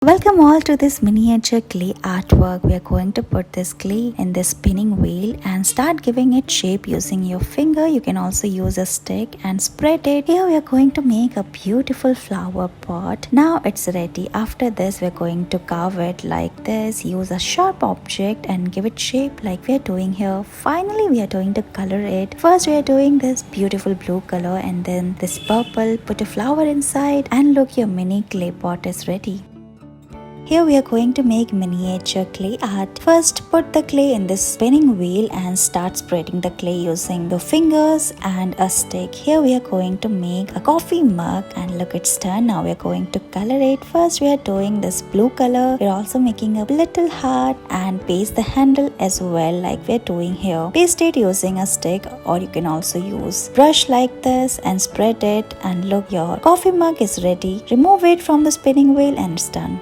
Welcome all to this miniature clay artwork. We are going to put this clay in this spinning wheel and start giving it shape using your finger. You can also use a stick and spread it. Here we are going to make a beautiful flower pot. Now it's ready. After this we are going to carve it like this. Use a sharp object and give it shape like we are doing here. Finally we are going to color it. First we are doing this beautiful blue color and then this purple. Put a flower inside and look, your mini clay pot is ready. Here we are going to make miniature clay art. First put the clay in this spinning wheel and start spreading the clay using your fingers and a stick. Here we are going to make a coffee mug and look, it's done. Now we are going to color it. First we are doing this blue color. We are also making a little heart and paste the handle as well like we are doing here. Paste it using a stick or you can also use brush like this and spread it, and look, your coffee mug is ready. Remove it from the spinning wheel and it's done.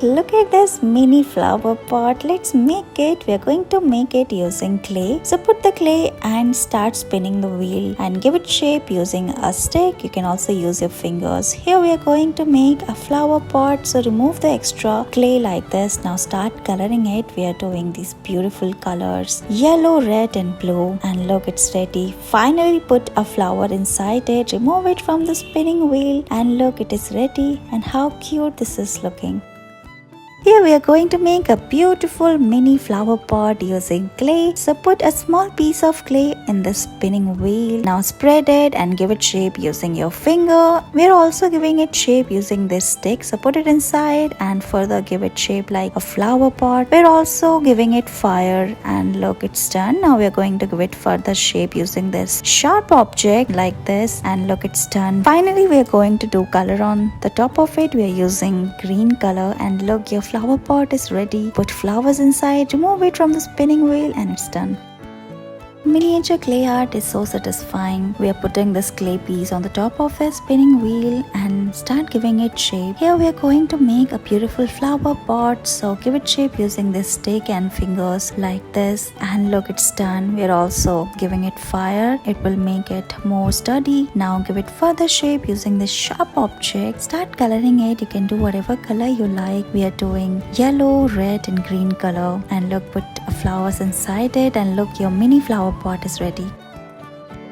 Look at this mini flower pot. Let's make it. We are going to make it using clay. So put the clay and start spinning the wheel and give it shape using a stick. You can also use your fingers. Here we are going to make a flower pot. So remove the extra clay like this. Now start coloring it. We are doing these beautiful colors, yellow, red and blue, and look, it's ready. Finally put a flower inside it. Remove it from the spinning wheel and look, it is ready. And how cute this is looking. Here we are going to make a beautiful mini flower pot using clay. So put a small piece of clay in the spinning wheel. Now spread it and give it shape using your finger. We are also giving it shape using this stick. So put it inside and further give it shape like a flower pot. We are also giving it fire and look, it's done. Now we are going to give it further shape using this sharp object like this and look, it's done. Finally we are going to do color on the top of it. We are using green color and look, your flower pot is ready. Put flowers inside, remove it from the spinning wheel and it's done. Miniature clay art is so satisfying. We are putting this clay piece on the top of a spinning wheel and start giving it shape. Here we are going to make a beautiful flower pot. So give it shape using this stick and fingers like this and look, it's done. We are also giving it fire. It will make it more sturdy. Now give it further shape using this sharp object. Start coloring it. You can do whatever color you like. We are doing yellow, red and green color and look, put flowers inside it and look, your mini flower pot is ready.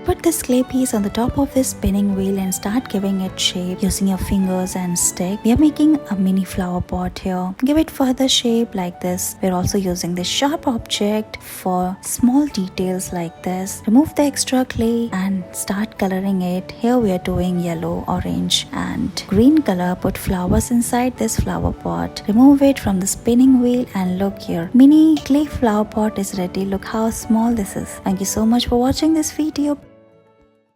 Put this clay piece on the top of this spinning wheel and start giving it shape using your fingers and stick. We are making a mini flower pot here. Give it further shape like this. We are also using this sharp object for small details like this. Remove the extra clay and start coloring it. Here we are doing yellow, orange and green color. Put flowers inside this flower pot. Remove it from the spinning wheel and look, here mini clay flower pot is ready. Look how small this is. Thank you so much for watching this video.